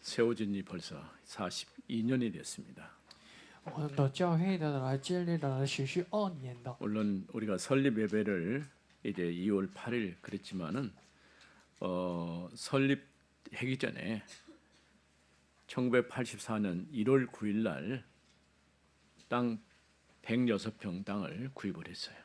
세워진 지 벌써 42년이 됐습니다. 我们的教会的来建立了持续2年的。 물론 우리가 설립 예배를 이제 2월 8일 그랬지만은 설립하기 전에 1984년 1월 9일 날 땅 106평 땅을 구입을 했어요.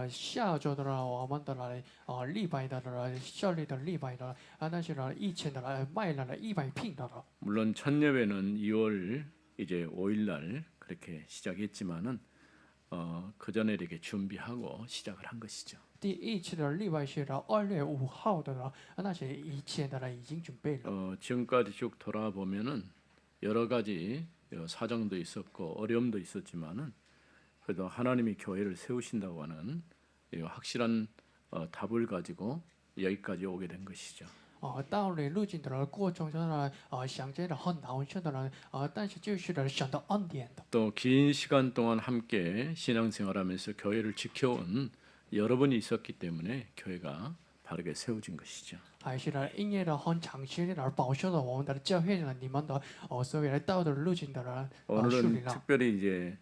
下周的呢，我们的来立白的来效力的立白的那些呢1000的来卖了100平的了。 물론 첫 예배는 2월 이제 5일 날 그렇게 시작했지만은 그 전에 이렇게 준비하고 시작을 한 것이죠. 第一次的立白是呢2月5号的了，那些1000的呢已经准备了。 지금까지 쭉 돌아보면은 여러 가지 사정도 있었고 어려움도 있었지만은 그래도 하나님이 교회를 세우신다고 하는 확실한 답을 가지고 여기까지 오게 된 것이죠. 到了路径的过程中呢，想着很难受的呢，但是就是呢想到恩典的。 또 긴 시간 동안 함께 신앙생활하면서 교회를 지켜온 여러분이 있었기 때문에 교회가 바르게 세워진 것이죠. 还是呢，因为呢很长时间的保守了我们的教会呢，你们的所谓的道德路径的呢，树 오늘은 立了。 특별히 이제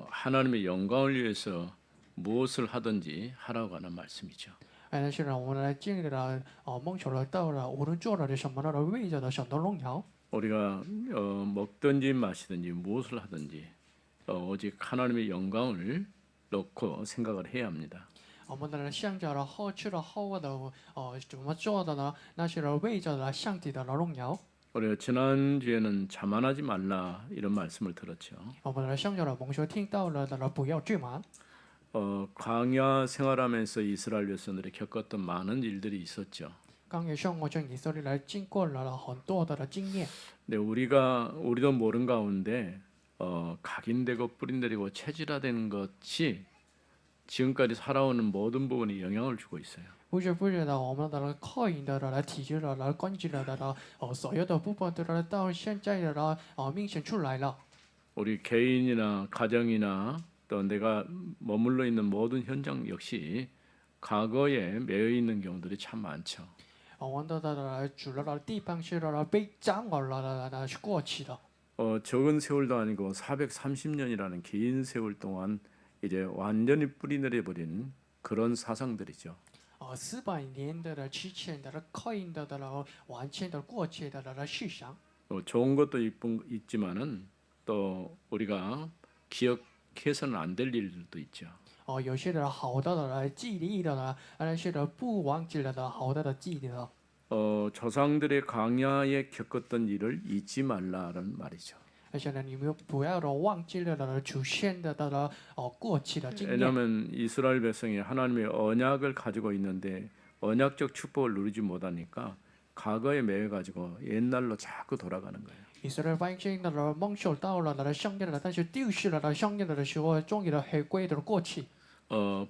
하나님의 영광을 위해서 무엇을 하든지 하라고 하는 말씀이죠. 但是呢，我们来建立了梦求了道了，无论做了什么呢，为着的神的荣耀。 우리가 먹든지 마시든지 무엇을 하든지 오직 하나님의 영광을 놓고 생각을 해야 합니다. 我们的向着了好吃了好的怎么做的呢？那是呢为着了上帝的荣耀。 우리가 지난주에는 자만하지 말라 이런 말씀을 들었죠. 我们的向着了蒙受听到了的不要自满。 광야 생활하면서 이스라엘 백성들이 겪었던 많은 일들이 있었죠. 刚也生活中以色列来经过了很多的经验。 근데 우리도 모른 가운데 각인되고 뿌린내리고 체질화된 것이 지금까지 살아오는 모든 부분에 영향을 주고 있어요. 不知不觉的，我们的靠引的来体制的来关系的所有的部分的到现在的明显出来了。 우리 개인이나 가정이나 또 내가 머물러 있는 모든 현장 역시 과거에 매여 있는 경우들이 참 많죠. 我们的主要的地方是被掌握了的是过去的。 적은 세월도 아니고 430년이라는 긴 세월 동안 이제 완전히 뿌리내려 버린 그런 사상들이죠. 400年的之前的靠引的完全的过去的思想。 좋은 것도 있지만은 또 우리가 기억해서는 안 될 일들도 있죠. 有些的好的记忆的那些的不忘记了的好的记忆的。 조상들의 광야에 겪었던 일을 잊지 말라는 말이죠. 而且呢，你们不要忘记了出现的过去的经验。 왜냐하면 이스라엘 백성이 하나님의 언약을 가지고 있는데 언약적 축복을 누리지 못하니까 과거에 매여 가지고 옛날로 자꾸 돌아가는 거예요. 以色列百姓的蒙受到了圣殿的，但是丢失了圣殿的时候，终于回归的过去。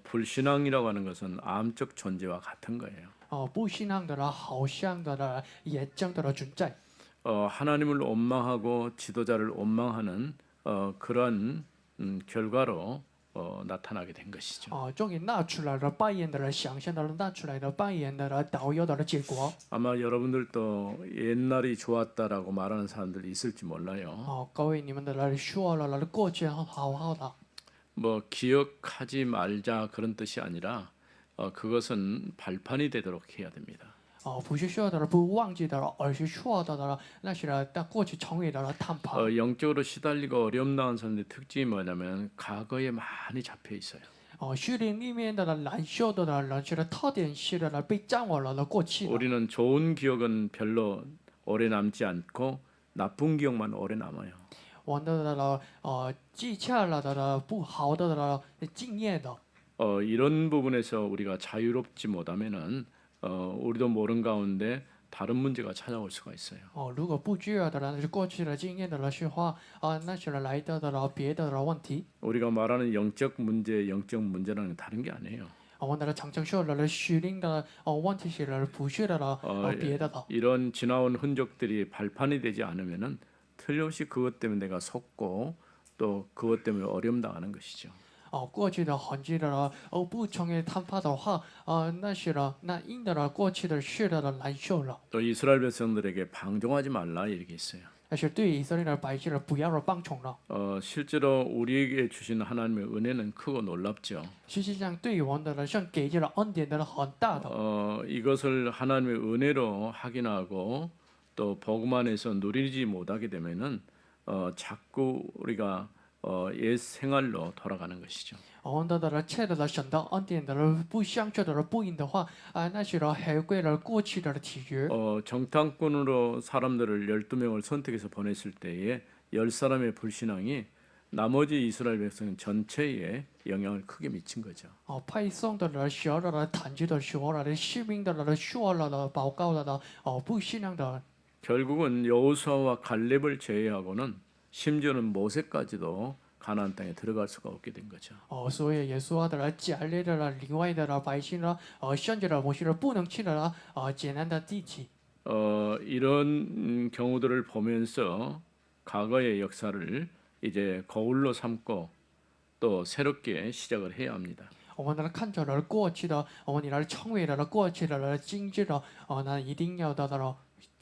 불신앙이라고 하는 것은 암적 존재와 같은 거예요. 不信仰的好像的眼睛的存在。 하나님을 원망하고 지도자를 원망하는 그런 결과로 나타나게 된 것이죠. 终于拿出来了扮演的想象的拿出来了扮演的导游的结果。 아마 여러분들도 옛날이 좋았다라고 말하는 사람들이 있을지 몰라요. 各位，你们的说了过去好好的。 뭐 기억하지 말자 그런 뜻이 아니라 그것은 발판이 되도록 해야 됩니다. 不是说的不忘记的，而是说的那些过去成为了谈判。 영적으로 시달리고 어려움 당한 사람들의 특징이 뭐냐면 과거에 많이 잡혀 있어요. 虚灵里面的难受的人是特点是被掌握了过去。 우리는 좋은 기억은 별로 오래 남지 않고 나쁜 기억만 오래 남아요. 我们的记下了的不好的经验的。 이런 부분에서 우리가 자유롭지 못하면은 우리도 모른 가운데 다른 문제가 찾아올 수가 있어요. 如果不知道的人是过去的经验的是话，那是来的别的问题。 우리가 말하는 영적 문제라는 게 다른 게 아니에요. 我们的常常说的虚灵的问题是不是的别的的。 이런 지나온 흔적들이 발판이 되지 않으면은 틀림없이 그것 때문에 내가 속고 또 그것 때문에 어려움 당하는 것이죠. 过去的痕迹的了，不成为贪怕的话，那是了，那因的了过去的事的了难受了。 또 이스라엘 백성들에게 방종하지 말라 이렇게 있어요. 但是对以色列的百姓了，不要了帮宠了。 실제로 우리에게 주신 하나님의 은혜는 크고 놀랍죠. 实际上，对于我们的人像给予了恩典的了很大的。 이것을 하나님의 은혜로 확인하고 또 복음 안에서 누리지 못하게 되면은 자꾸 우리가 옛 생활로 돌아가는 것이죠. 我们的人切的了神的恩典的人不相称的人不应的话，那是了回归了过去的体育。 정탐꾼으로 사람들을 12명을 선택해서 보냈을 때에 10사람의 불신앙이 나머지 이스라엘 백성 전체에 영향을 크게 미친 거죠. 派送的人、学的人、谈及的学了、士兵的人、说了的、报告了的，不信仰的人。 결국은 여호수아와 갈렙을 제외하고는 심지어는 모세까지도 가나안 땅에 들어갈 수가 없게 된 거죠. 所以耶稣的人、加列的人、另外的人、百姓了，甚至了某些人不能去的了，艰难的地区。 이런 경우들을 보면서 과거의 역사를 이제 거울로 삼고 또 새롭게 시작을 해야 합니다. 我们看着了过去的，我们来成为了过去的了今日的，那一定要得到了。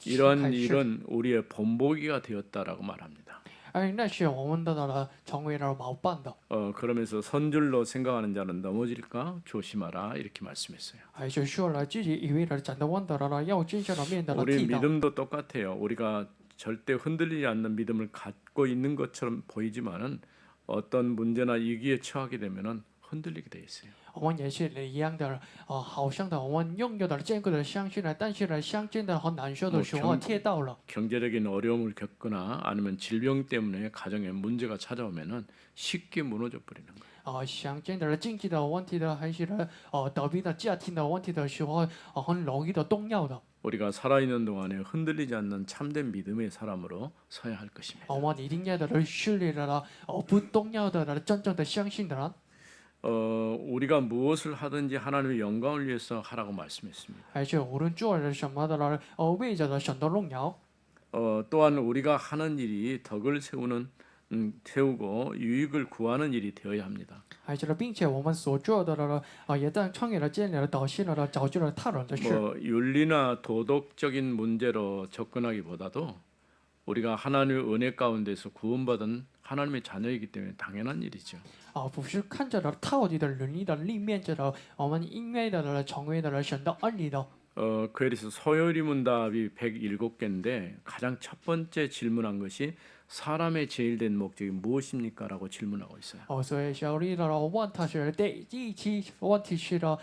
이러한 일은 우리의 본보기가 되었다라고 말합니다. 那是我们得到了成为了毛办的。 그러면서 선줄로 생각하는 자는 넘어질까 조심하라 이렇게 말씀했어요. 还是说了自己以为了真的问得了，要真正的面对了 우리 剃刀。 믿음도 똑같아요. 우리가 절대 흔들리지 않는 믿음을 갖고 있는 것처럼 보이지만은 어떤 문제나 위기에 처하게 되면은 흔들리게 돼 있어요. 我们也是一样的，好像的我们拥有的坚固的相信了，但是呢，相见的很难受的时候贴到了。 경제적인 어려움을 겪거나 아니면 질병 때문에 가정에 문제가 찾아오면은 쉽게 무너져 버리는 거예요. 相见的经济的问题的，还是呢，得病的家庭的问题的时候，很容易的动摇的。 우리가 살아있는 동안에 흔들리지 않는 참된 믿음의 사람으로 서야 할 것입니다. 我们一定要的是立了，不动摇的真正的相信的人。 우리가 무엇을 하든지 하나님의 영광을 위해서 하라고 말씀했습니다. 还是无论做了什么的了，为着了神的荣耀。 또한 우리가 하는 일이 덕을 세우고 유익을 구하는 일이 되어야 합니다. 还是呢，并且我们所做的了，也当创业了、建立了、导信了、造就了他人的事。 윤리나 도덕적인 문제로 접근하기보다도 우리가 하나님의 은혜 가운데서 구원받은 하나님의 자녀이기 때문에 당연한 일이죠. 不是看着了套底的伦理的立面着的，我们因为的了成为的了神的恩理的。 그래서 서열이 문답이 107개인데 가장 첫 번째 질문한 것이 사람의 제일 된 목적이 무엇입니까? 라고 질문하고 있어요. 所以小丽的了问他是第一期问题是了，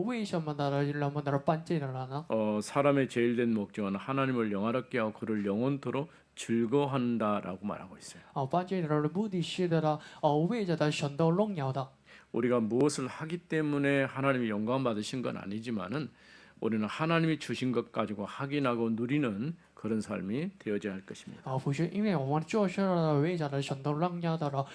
为什么的人们的犯罪的了呢？ 사람의 제일 된 목적은 하나님을 영화롭게 하고 그를 영원토록 즐거워한다라고 말하고 있어요. 犯罪的人的目的是的了，为着的神的荣耀的。 우리가 무엇을 하기 때문에 하나님이 영광 받으신 건 아니지만은 우리는 하나님이 주신 것 가지고 확인하고 누리는 그런 삶이 되어져야 할 것입니다. 不是因为我们做事了为着的神的荣耀的了，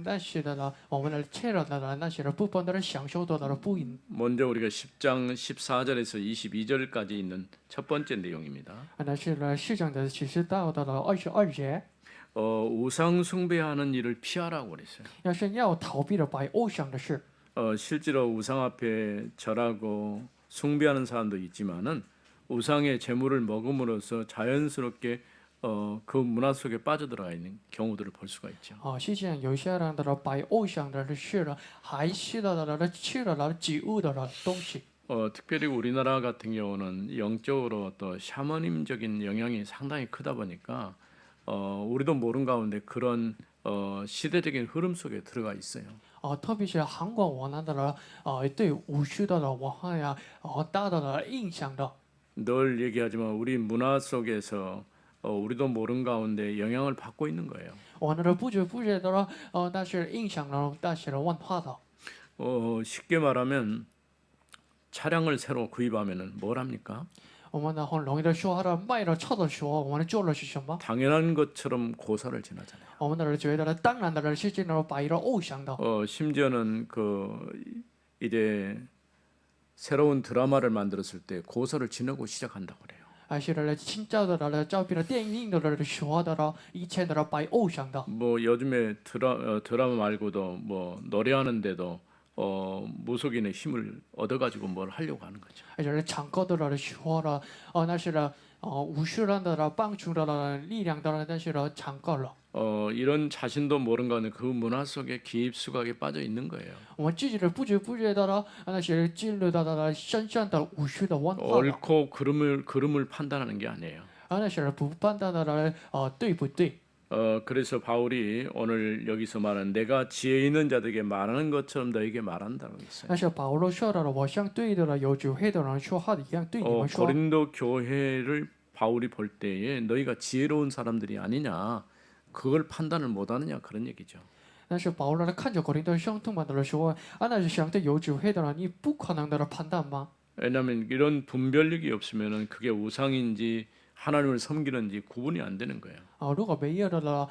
那些的了，我们的切了的了，那些的部分的人享受到的了不应。 먼저 우리가 10장 14절에서 22절까지 있는 첫 번째 내용입니다. 那是了市长的启示到的了22节， 우상 숭배하는 일을 피하라고 그랬어요. 要是要逃避了拜偶像的事。 실제로 우상 앞에 절하고 숭배하는 사람도 있지만은 우상의 제물을 먹음으로써 자연스럽게 그 문화 속에 빠져들어가 있는 경우들을 볼 수가 있죠. 实际上有些人的了拜偶像的事了，还是的了吃了了祭物的了东西。 특별히 우리나라 같은 경우는 영적으로 또 샤머님적인 영향이 상당히 크다 보니까 우리도 모르는 가운데 그런 시대적인 흐름 속에 들어가 있어요. 特别是韩国我们的了，对武术的了文化呀，大的了影响的。 늘 얘기하지만 우리 문화 속에서 우리도 모르는 가운데 영향을 받고 있는 거예요. 我们的不知不觉的了，但是影响了那些的文化的。 쉽게 말하면 차량을 새로 구입하면은 뭘 합니까? 我们的很容易的说，他的卖了车的时候，我们做的是什么？ 당연한 것처럼 고사를 지나잖아요. 我们的人觉得呢，当然的人是进了拜了偶像的。 심지어는 이제 새로운 드라마를 만들었을 때 고사를 지내고 시작한다고 그래요. 还是清照的照片的电影的说的以前的摆偶像的， 뭐 요즘에 드라마 말고도 뭐 노래하는데도 무속인의 힘을 얻어가지고 뭘 하려고 하는 거죠. 还是唱歌的说的，那是武术的帮助的力量的，但是唱歌了。 이런 자신도 모른 가운데 그 문화 속에 깊숙하게 빠져 있는 거예요. 我们自己的不知不觉的那些进入到了深深的武术的文化了， 옳고 그름을 판단하는 게 아니에요. 那些不判断的对不对？ 그래서 바울이 오늘 여기서 말하는 내가 지혜 있는 자들에게 말하는 것처럼 너에게 말한다고 했어요. 但是保罗说到了，我像对的了有智慧的人说话一样对你们说。 고린도 교회를 바울이 볼 때에 너희가 지혜로운 사람들이 아니냐 그걸 판단을 못하느냐 그런 얘기죠. 但是保罗看着哥林多兄弟们的时候，那是相对有智慧的人，你不可能的判断吗？ 왜냐하면 이런 분별력이 없으면은 그게 우상인지 하나님을 섬기는지 구분이 안 되는 거예요. 如果没有的了，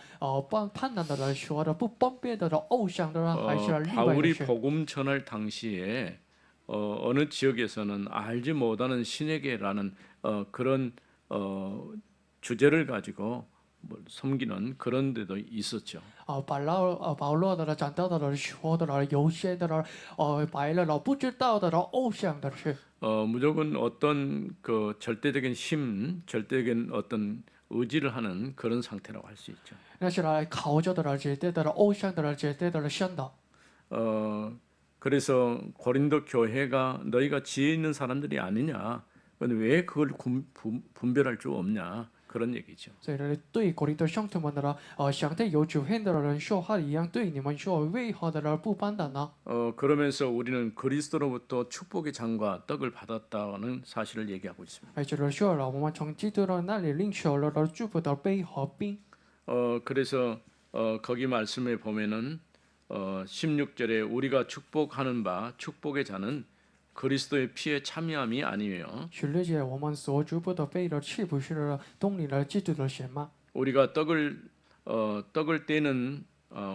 判断的了说的不分辨的偶像的人，还是另外的 바울이 事。 복음 전할 당시에 어느 지역에서는 알지 못하는 신에게라는 그런 주제를 가지고 뭘 섬기는 그런 데도 있었죠. 保罗的了讲到的了说的了有些的了，白了不知道的了偶像的事。 무조건 어떤 그 절대적인 힘, 절대적인 어떤 의지를 하는 그런 상태라고 할 수 있죠. 那是来靠着的了绝对的了偶像的了绝对的了神的。 그래서 고린도 교회가 너희가 지혜 있는 사람들이 아니냐? 근데 왜 그걸 분별할 줄 없냐? 그런 얘기죠. 所以呢，对哥林多兄弟们的了，相对有智慧的人说话一样，对你们说为何的了不判断呢？ 그러면서 우리는 그리스도로부터 축복의 장과 떡을 받았다는 사실을 얘기하고 있습니다. 还就是说了，我们从基督的那里领受了祝福的杯和饼。 그래서 거기 말씀에 보면은 16절에 우리가 축복하는 바 축복의 자는 그리스도의 피에 참여함이 아니에요. 16节我们所祝福的杯的是不是动力了基督的血吗？ 우리가 떡을 떼는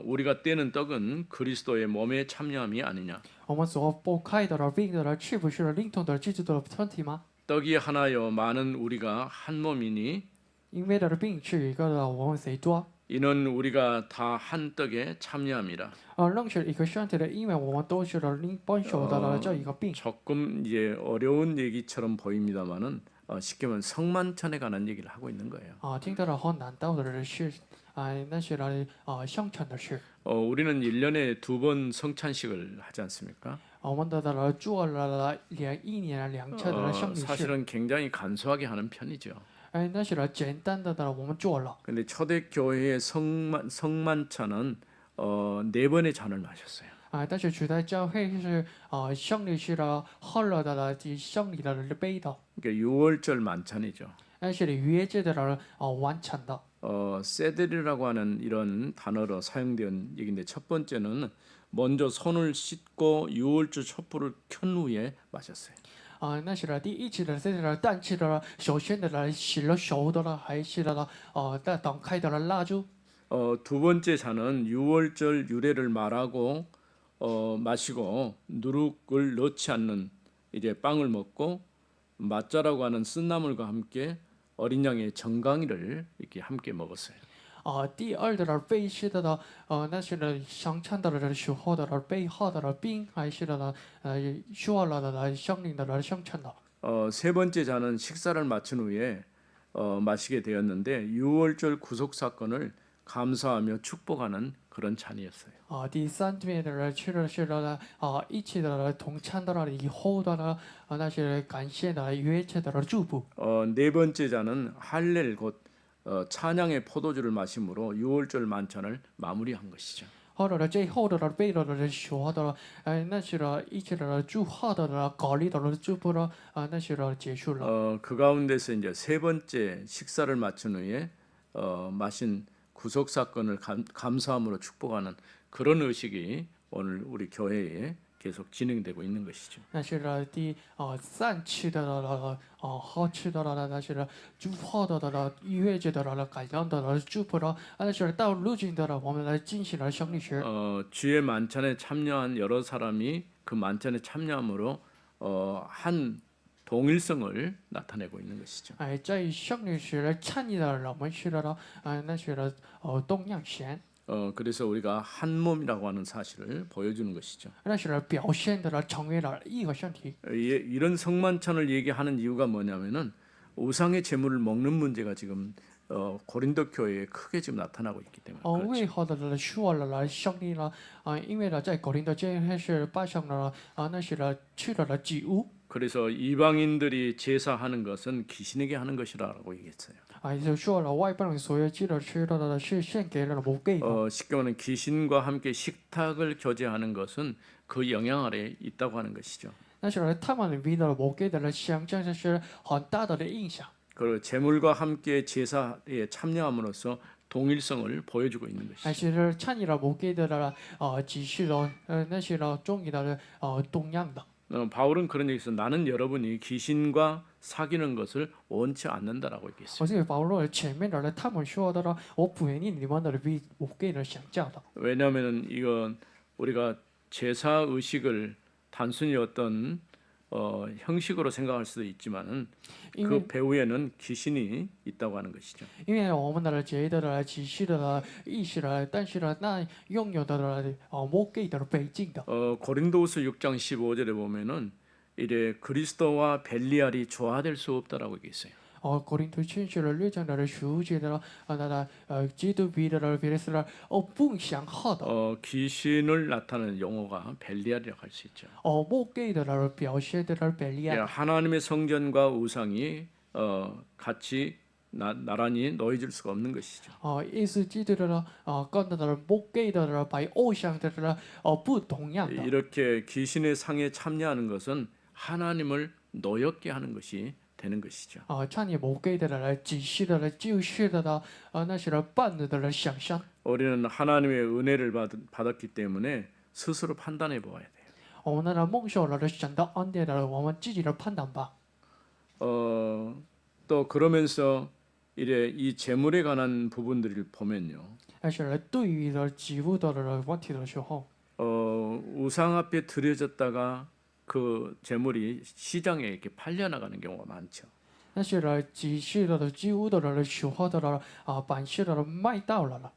우리가 떼는 떡은 그리스도의 몸에 참여함이 아니냐. 我们所剥开的了饼的了是不是灵通的基督的身体吗？ 떡이 하나여 많은 우리가 한 몸이니 因为的饼是一个的，我们谁多？ 이는 우리가 다 한 떡에 참여함이라. 认识一个身体的，因为我们都是了领本手的了这一个病。 조금 이제 어려운 얘기처럼 보입니다만은 쉽게 말하면 성만찬에 관한 얘기를 하고 있는 거예요. 听到了很难道的是，那是了相传的事。 우리는 1년에 2번 성찬식을 하지 않습니까? 我们的了做了一年2次的生理事， 사실은 굉장히 간소하게 하는 편이죠. 那是了简单的我们做了。 근데 초대 교회의 성만찬은 4번의 잔을 마셨어요. 但是取代教会是生理是了喝了的了生理的杯的， 그러니까 6월절 만찬이죠. 那是逾节的了完成的。 세들이라고 하는 이런 단어로 사용된 얘기인데 첫 번째는 먼저 손을 씻고 6월절 촛불을 켠 후에 마셨어요. 那是了第一次的这个但是的首先的了洗了手的了，还是了在打开的了蜡烛。 두 번째 잔은 6월절 유래를 말하고 마시고 누룩을 넣지 않는 이제 빵을 먹고 맛자라고 하는 쓴나물과 함께 어린 양의 정강이를 이렇게 함께 먹었어요. 第二的了杯是的了，那是了上餐的了时候的了杯喝的了冰，还是的了说了的了生灵的了上餐的。 세 번째 잔은 식사를 마친 후에 마시게 되었는데 6월절 구속 사건을 감사하며 축복하는 그런 잔이었어요. 第三遍的人吃的是了一起的了同餐的了以后的了那些感谢的约切的了祝福。 네 번째 잔은 할렐 곧 찬양의 포도주를 마심으로 6월절 만찬을 마무리한 것이죠. 或者呢，最后的了被了的说的了，那是了一起的了祝贺的了，搞力的了祝福了，那是了结束了。 그 가운데서 이제 세 번째 식사를 마친 후에 마신 구속 사건을 감사함으로 축복하는 그런 의식이 오늘 우리 교회에 계속 진행되고 있는 것이죠. 那是了第三次的了好吃的了，那是了祝贺的了，约节的了，感恩的了，祝福了，那是到如今的了，我们来进行了胜利时。 주의 만찬에 참여한 여러 사람이 그 만찬에 참여함으로 한 동일성을 나타내고 있는 것이죠. 哎，在胜利时的参与的我们是的那是的东样贤， 그래서 우리가 한 몸이라고 하는 사실을 보여주는 것이죠. 那是表现的成为了一个身体。 이런 성만찬을 얘기하는 이유가 뭐냐면은 우상의 제물을 먹는 문제가 지금 고린도 교회에 크게 지금 나타나고 있기 때문에 为 그렇죠. 何的说了胜利了因为呢在格林的这还是拜上了那是了去了祭物。 그래서 이방인들이 제사하는 것은 귀신에게 하는 것이라고 얘기했어요. 就说了外邦人所有记得吃到的是献给了魔鬼的。 쉽게 말하면 귀신과 함께 식탁을 교제하는 것은 그 영향 아래 있다고 하는 것이죠. 那是他们为了魔鬼的象征是很大的影响。 그 제물과 함께 제사에 참여함으로써 동일성을 보여주고 있는 것이죠. 还是参与了魔鬼的只是了那些了中意的同样的。 바울은 그런 얘기에서 나는 여러분이 귀신과 사귀는 것을 원치 않는다라고 얘기했어요. 我这个保罗前面的他们说的了，我不愿意你们的为魔鬼的想教的。 왜냐하면 이건 우리가 제사 의식을 단순히 어떤 형식으로 생각할 수도 있지만은 그 배후에는 귀신이 있다고 하는 것이죠. 因为我们的觉得了只是的意识了，但是呢，那拥有的了魔鬼的背景的。 고린도후서 6장 15절에 보면은 이래 그리스도와 벨리알이 조화될 수 없다라고 얘기했어요. 格林多前书了6章的15节的了基督彼得的彼得是了不相合的。 귀신을 나타내는 용어가 벨리알이라고 할 수 있죠. 魔鬼的了表现的了贝利亚。 하나님의 성전과 우상이 같이 나란히 놓여질 수가 없는 것이죠. 意思基督的了跟的了魔鬼的了把偶像的了不同样的。 이렇게 귀신의 상에 참여하는 것은 하나님을 노엽게 하는 것이 되는 것이죠. 参与魔鬼的了只是的了就是的了那是了半的了想象。 우리는 하나님의 은혜를 받았기 때문에 스스로 판단해 보아야 돼요. 我们的梦想了神的恩典了，我们自己的判断吧。 또 그러면서 이래 이 재물에 관한 부분들을 보면요. 但是对于了祭物的了问题的时候， 우상 앞에 드려졌다가 그 재물이 시장에 이렇게 팔려 나가는 경우가 많죠. 但是呢，只是的祭物的了时候的了版式的了卖到了。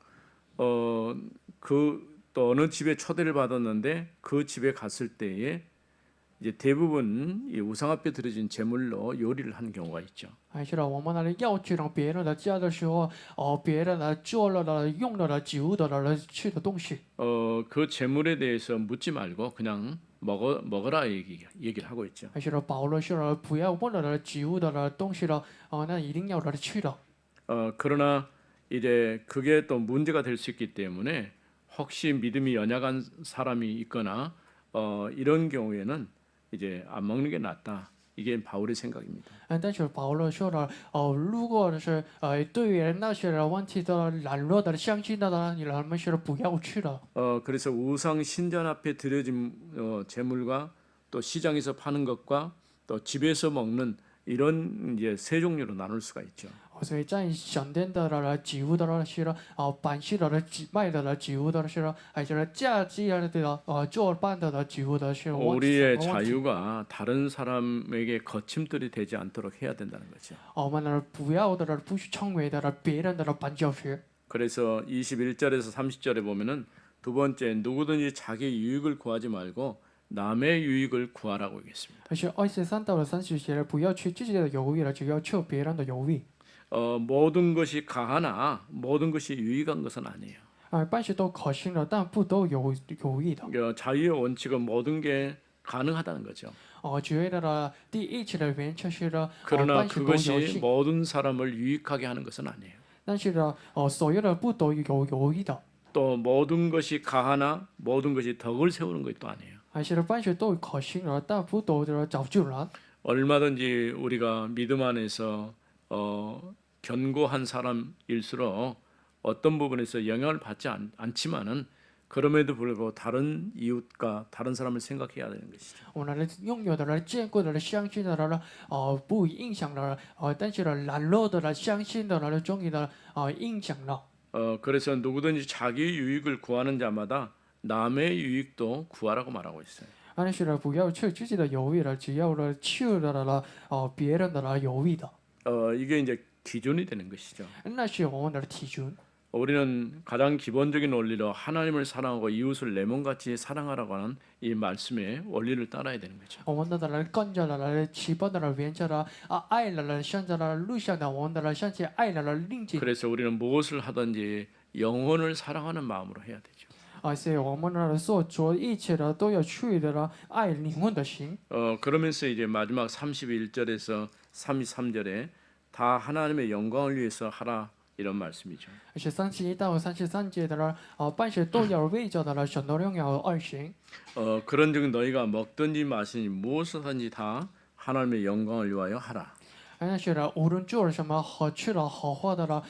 그 또 어느 집에 초대를 받았는데 그 집에 갔을 때에 이제 대부분 이 우상 앞에 드려진 제물로 요리를 하는 경우가 있죠. 还是呢，我们那里要去让别人的家的时候，别人呢做了的用了的祭物的了吃的东西。 그 제물에 대해서 묻지 말고 그냥 먹어라 얘기를 하고 있죠. 还是呢，保罗说了，不要问了祭物的了东西了，那一定要了去的。 그러나 이제 그게 또 문제가 될 수 있기 때문에 혹시 믿음이 연약한 사람이 있거나 이런 경우에는 이제 안 먹는 게 낫다. 이게 바울의 생각입니다. 但是保罗说了，如果是对于那些人问题的软弱的、相信的呢，你们是不要去的。 그래서 우상 신전 앞에 드려진 제물과 또 시장에서 파는 것과 또 집에서 먹는 이런 이제 세 종류로 나눌 수가 있죠. 所以在神殿的了祭物的了是了，版式的了卖的了祭物的是了，还是了价值的做办的了祭物的是。 우리의 자유가 다른 사람에게 거침돌이 되지 않도록 해야 된다는 거죠. 我们呢不要的了，不是成为的了别人的了绊脚石。 그래서 21절에서 30절에 보면은 두 번째 누구든지 자기 유익을 구하지 말고 남의 유익을 구하라고 얘기했습니다. 而且23到了30节，不要去自己的有益了，只要求别人的有益。 모든 것이 가하나 모든 것이 유익한 것은 아니에요. 办事都可行了，但不都有益的。 자유의 원칙은 모든 게 가능하다는 거죠. 觉得了第一期的原则是呢， 그러나 办事都有 그것이 信， 모든 사람을 유익하게 하는 것은 아니에요. 但是呢，所有的不都有益的， 또 모든 것이 가하나 모든 것이 덕을 세우는 것도 아니에요. 还是呢办事都可行了，但不都造就人。 얼마든지 우리가 믿음 안에서 견고한 사람일수록 어떤 부분에서 영향을 받지 않지만은 그럼에도 불구하고 다른 이웃과 다른 사람을 생각해야 되는 것이죠. 我们拥有的了、见过的了、相信的了，不影响了，但是呢，软弱的了、相信的了、中意的影响了。 그래서 누구든지 자기 유익을 구하는 자마다 남의 유익도 구하라고 말하고 있어요. 但是呢，不要去自己的犹豫了，只要呢去了别人的犹豫的， 이게 이제 기준이 되는 것이죠. 那是我们的体准。 우리는 가장 기본적인 원리로 하나님을 사랑하고 이웃을 내 몸같이 사랑하라고 하는 이 말씀의 원리를 따라야 되는 거죠. 我们的人跟着了基本的原则了爱了向着了路上的我们的向前爱了另近 그래서 우리는 무엇을 하든지 영혼을 사랑하는 마음으로 해야 되죠. 所以我们呢所做一切的都要去的了爱灵魂的心。 그러면서 이제 마지막 31절에서 33절에 다 하나님의 영광을 위해서 하라 이런 말씀이죠. 而且31到33节的了办事都要为着的了神的荣耀而行。 그런즉 너희가 먹든지 마시니 무엇을 하든지 다 하나님의 영광을 위하여 하라. 但是呢，无论做了什么好吃了好喝的了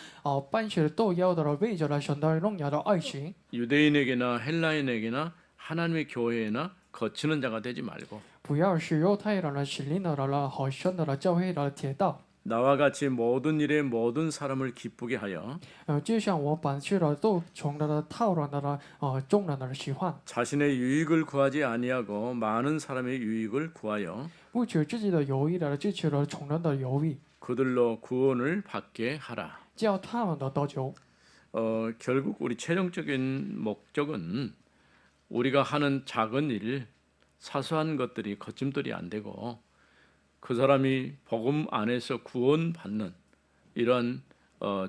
办事都要的了为着了神的荣耀的而行。 유대인에게나 헬라인에게나 하나님의 교회에나 거치는 자가 되지 말고 不要是犹太人了、是领导的了、好神的了、教会的铁道。 나와 같이 모든 일에 모든 사람을 기쁘게 하여 就像我办事了都从了讨论的了众人的喜欢， 자신의 유익을 구하지 아니하고 많은 사람의 유익을 구하여 不求自己的友谊的，只求了众人的友谊， 그들로 구원을 받게 하라. 叫他们的得救。 결국 우리 최종적인 목적은 우리가 하는 작은 일, 사소한 것들이 거침돌이 안 되고 그 사람이 복음 안에서 구원받는 이런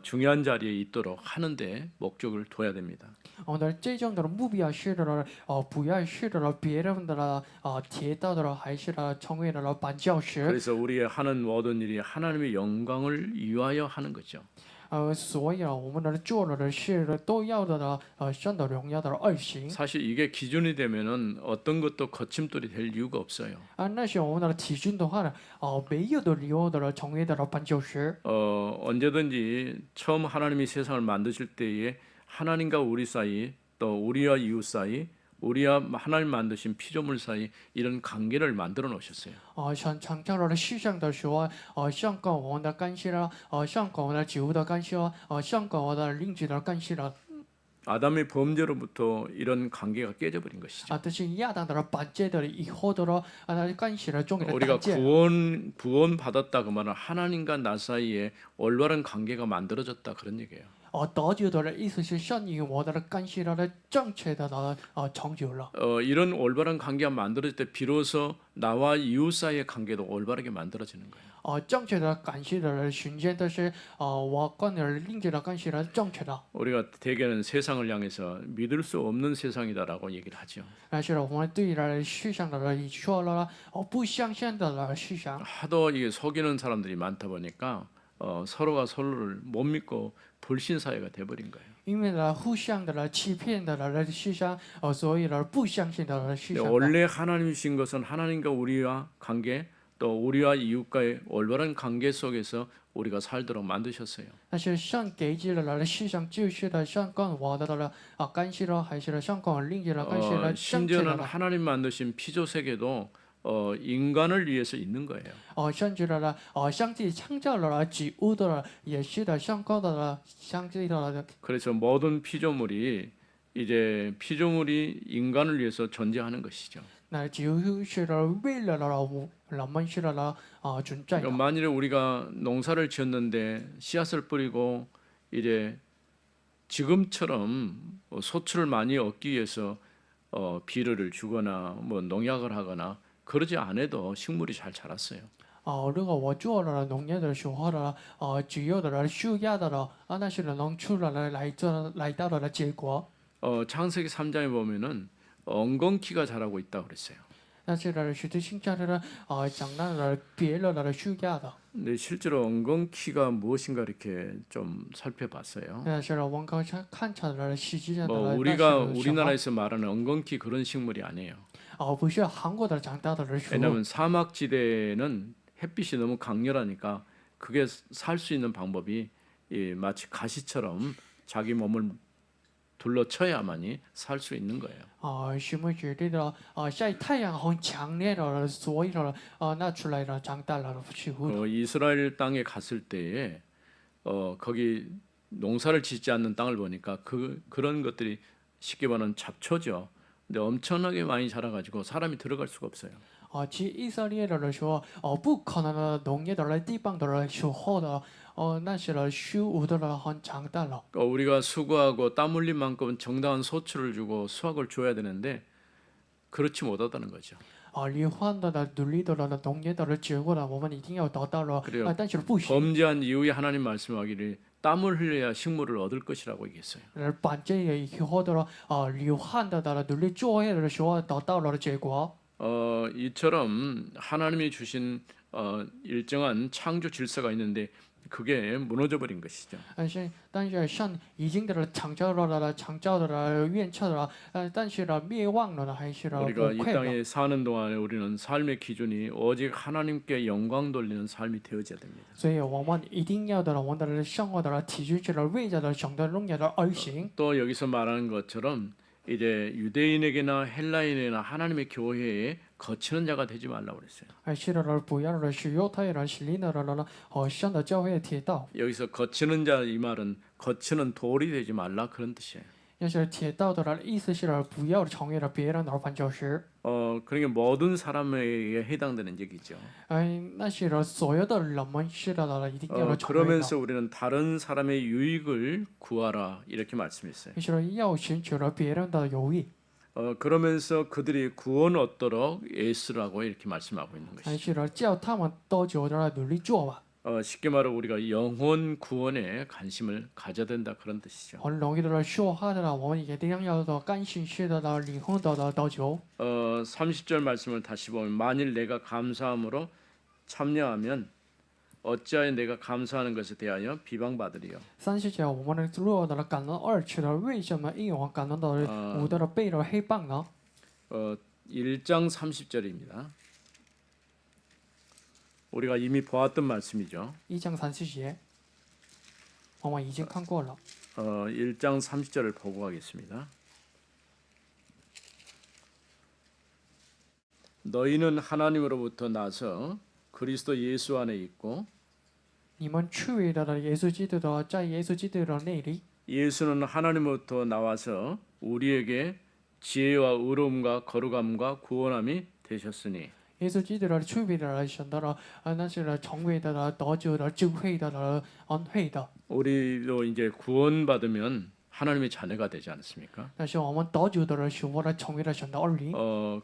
중요한 자리에 있도록 하는데 목적을 둬야 됩니다. 我们的最终的目标是的了不要是的了别人的了铁道的了，还是了成为了绊脚石。 그래서 우리의 하는 모든 일이 하나님의 영광을 위하여 하는 거죠. 所以我们的做了的事都要的了神的荣耀的而行。 사실 이게 기준이 되면은 어떤 것도 거침돌이 될 이유가 없어요. 那些我们的体训的话呢没有的理由的了成为的了绊脚石。 언제든지 처음 하나님이 세상을 만드실 때에 하나님과 우리 사이 또 우리와 이웃 사이 우리와 하나님 만드신 피조물 사이 이런 관계를 만들어 놓으셨어요. 像创造了世上的时候像跟我们的关系了像跟我们的植物的关系了像跟我们的邻居的关系了 아담의 범죄로부터 이런 관계가 깨져버린 것이죠. 但是亚当的犯罪的以后的那关系了终于 우리가 断绝。 구원 받았다 그 말은 하나님과 나 사이에 올바른 관계가 만들어졌다 그런 얘기예요. 得救的意思是神与我的关系了正确的成就了。 이런 올바른 관계가 만들어질 때 비로소 나와 이웃 사이의 관계도 올바르게 만들어지는 거예요. 正确的关系的瞬间都是我跟邻居的关系了正确的。 우리가 대개는 세상을 향해서 믿을 수 없는 세상이다라고 얘기를 하죠. 但是我们对了世上的说了不相信的世上。 하도 이게 속이는 사람들이 많다 보니까 서로가 서로를 못 믿고 불신 사회가 돼버린 거예요. 因为呢，互相的欺骗的世上所以呢不相信的世 근데 上。 원래 하나님이신 것은 하나님과 우리와 관계 또 우리와 이웃과의 올바른 관계 속에서 우리가 살도록 만드셨어요. 但是神给予了世上就是的神跟我的关系了，还是神跟邻居的关系了正确 심지어는 的。 하나님 만드신 피조 세계도 인간을 위해서 있는 거예요. 甚至了上帝创造了植物的也是的相关的上帝的 그래서 모든 피조물이 이제 피조물이 인간을 위해서 존재하는 것이죠. 那就是为了人们是存在 그러니까 的。 만일에 우리가 농사를 지었는데 씨앗을 뿌리고 이제 지금처럼 소출을 많이 얻기 위해서 비료를 주거나 뭐 농약을 하거나 그러지 않아도 식물이 잘 자랐어요. 如果我做了农业的时候呢只有的树叶的那是能出来到的结果。 창세기 3장에 보면은 엉겅퀴가 자라고 있다고 그랬어요. 但是呢，实际性上呢长大了别了树叶的。 근데 실제로 엉겅퀴가 무엇인가 이렇게 좀 살펴봤어요. 但是呢，我们看出来了实际上的 뭐 那 우리가 是什么 우리나라에서 말하는 엉겅퀴 그런 식물이 아니에요. 不是韩国的长大的树。 왜냐하면 사막 지대는 햇빛이 너무 강렬하니까 그게 살 수 있는 방법이 마치 가시처럼 자기 몸을 둘러쳐야만이 살 수 있는 거예요. 是不是这个晒太阳很强烈的，所以呢那出来了长大了植物。 이스라엘 땅에 갔을 때에 거기 농사를 짓지 않는 땅을 보니까 그런 것들이 쉽게 말하면 잡초죠. 근데 엄청나게 많이 자라가지고 사람이 들어갈 수가 없어요. 其实以色列的人说，不可能的农业的人地方的人时候的，那些人虚无的人很强大了。 우리가 수고하고 땀 흘린 만큼 정당한 소출을 주고 수확을 줘야 되는데 그렇지 못하다는 거죠. 离换的努力的人的农业的人结果了，我们一定要得到了， 그래요. 但是不行。 범죄한 이후에 하나님 말씀하기를 땀을 흘려야 식물을 얻을 것이라고 얘기했어요. 反正也以后的了，流汗的努力作业的时候得到了结果。 이처럼 하나님이 주신 일정한 창조 질서가 있는데 그게 무너져 버린 것이죠. 但是像已经的了창조了창조的了愿测了，但是呢灭亡了呢还是了 우리가 이 崩溃了。 땅에 사는 동안에 우리는 삶의 기준이 오직 하나님께 영광 돌리는 삶이 되어져야 됩니다. 所以我们一定要的了，我们的生活的了体制了为着了神的荣耀的而行。 또 여기서 말하는 것처럼 이제 유대인에게나 헬라인에게나 하나님의 교회에 거치는 자가 되지 말라고 그랬어요. 是的了，不要的是犹太人、希利的人了，神的教会的铁道。 여기서 거치는 자 이 말은 거치는 돌이 되지 말라 그런 뜻이에요. 要是铁道的了，意思是了不要成为了别人的绊脚石。 그러니까 모든 사람에게 해당되는 얘기죠. 那些了所有的人们是的了，一定要成为的。 그러면서 우리는 다른 사람의 유익을 구하라 이렇게 말씀했어요. 是了要寻求了别人的友谊。 그러면서 그들이 구원 얻도록 애쓰라고 이렇게 말씀하고 있는 것이죠. 是了叫他们多久的努力做吧。 쉽게 말해 우리가 영혼 구원에 관심을 가져야 된다 그런 뜻이죠. 很容易的说话的了，我们一定要的甘心是的了，灵魂的多久。 30절 말씀을 다시 보면 만일 내가 감사함으로 참여하면 어찌하여 내가 감사하는 것에 대하여 비방받으리요. 30节我们的若的了感恩二次的，为什么因为我感恩的五的了被了黑棒呢？ 1장 30절입니다. 우리가 이미 보았던 말씀이죠. 1章30节，我们已经看过了。 1장 30절을 보고 가겠습니다. 너희는 하나님으로부터 나서 그리스도 예수 안에 있고 你们去的耶稣基督的，在耶稣基督的内里， 예수는 하나님으로부터 나와서 우리에게 지혜와 의로움과 거룩함과 구원함이 되셨으니 耶稣基督的去的神的了，那是了成为的了得救的智慧的了恩惠的。 우리도 이제 구원받으면 하나님의 자녀가 되지 않습니까? 但是我们得救的人是为了成为了神的儿女。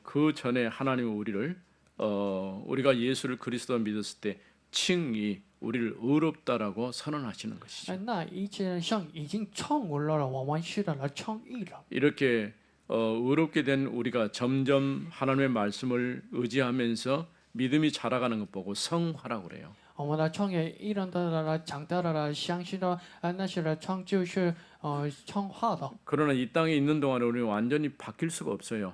그 전에 하나님은 우리를 우리가 예수를 그리스도 믿었을 때 칭이 우리를 의롭다라고 선언하시는 것이죠. 那一切上已经称为了我们是的了称义了。 이렇게 의롭게 된 우리가 점점 하나님의 말씀을 의지하면서 믿음이 자라가는 것 보고 성화라고 그래요. 我们的创业一人的了长大了相信的，那些的创就是称化的。 그러나 이 땅에 있는 동안에 우리는 완전히 바뀔 수가 없어요.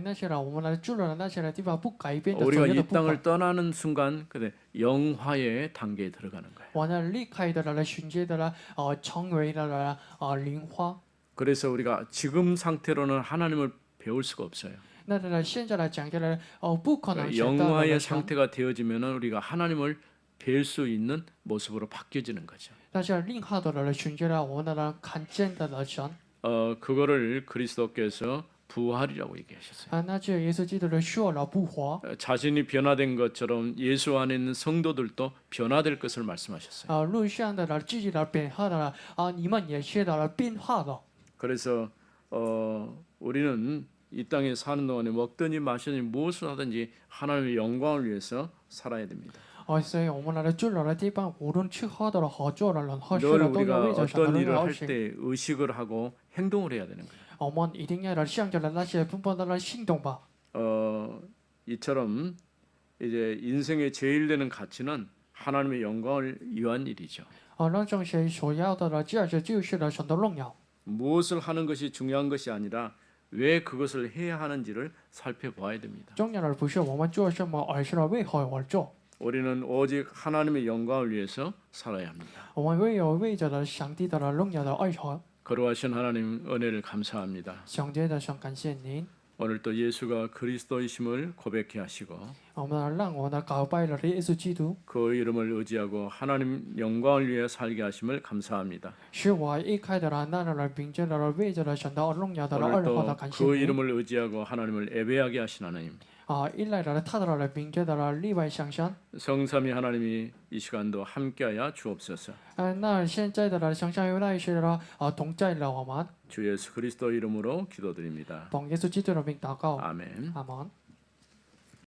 那些了我们的住了那些的地方不改变的所 우리가 有的 이 不改。 땅을 떠나는 순간 그래 영화의 단계에 들어가는 거예요. 我呢离开的了寻借的了成为的了灵花。 그래서 우리가 지금 상태로는 하나님을 배울 수가 없어요. 那的现在来讲的了不可能学到的 영화의 了神。 상태가 되어지면은 우리가 하나님을 뵐 수 있는 모습으로 바뀌어지는 거죠. 但是另好的了寻借了我们的人看见的了神。 그거를 그리스도께서 부활이라고 얘기하셨어요. 那就耶稣基督的说了不活。 자신이 변화된 것처럼 예수 안에 있는 성도들도 변화될 것을 말씀하셨어요. 路上的了自己的变化的了你们也是的了变化的。 그래서 우리는 이 땅에 사는 동안에 먹든지 마시든지 무엇을 하든지 하나님의 영광을 위해서 살아야 됩니다. 所以我们来的住了的地方，无论去喝的了、喝酒的人、喝水 늘 的，都 우리가 要为着神的 어떤 荣 일을 耀而 할 行。 때 의식을 하고 행동을 해야 되는 거예요. 我们一定要来向着那些奔波的人行动吧。 이처럼 이제 인생의 제일 되는 가치는 하나님의 영광을 위한 일이죠. 那种谁所要的了，价值就是了神的荣耀。 무엇을 하는 것이 중요한 것이 아니라 왜 그것을 해야 하는지를 살펴봐야 됩니다. 重要的不是我们做什么，而是了为何而做。 우리는 오직 하나님의 영광을 위해서 살아야 합니다. 我们唯有为着了上帝的了荣耀的而活。 거룩하신 하나님 은혜를 감사합니다. 上帝的神，感谢您。 오늘 또 예수가 그리스도이심을 고백해 하시고 我们让我呢告白了耶稣基督， 그 이름을 의지하고 하나님 영광을 위해 살게 하심을 감사합니다. 使我一开的了，那了并且了为着了神的荣耀的了 오늘 而好的 또 感谢 그 你 이름을 의지하고 하나님을 예배하게 하신 하나님, 啊！一来了他的了并且的了例外象象， 성삼위 하나님이 이 시간도 함께하여 주옵소서. 那现在的了象象有那一些了同在了我们， 주 예수 그리스도 이름으로 기도드립니다. 奉耶稣基督的名祷告， 아멘. 阿门。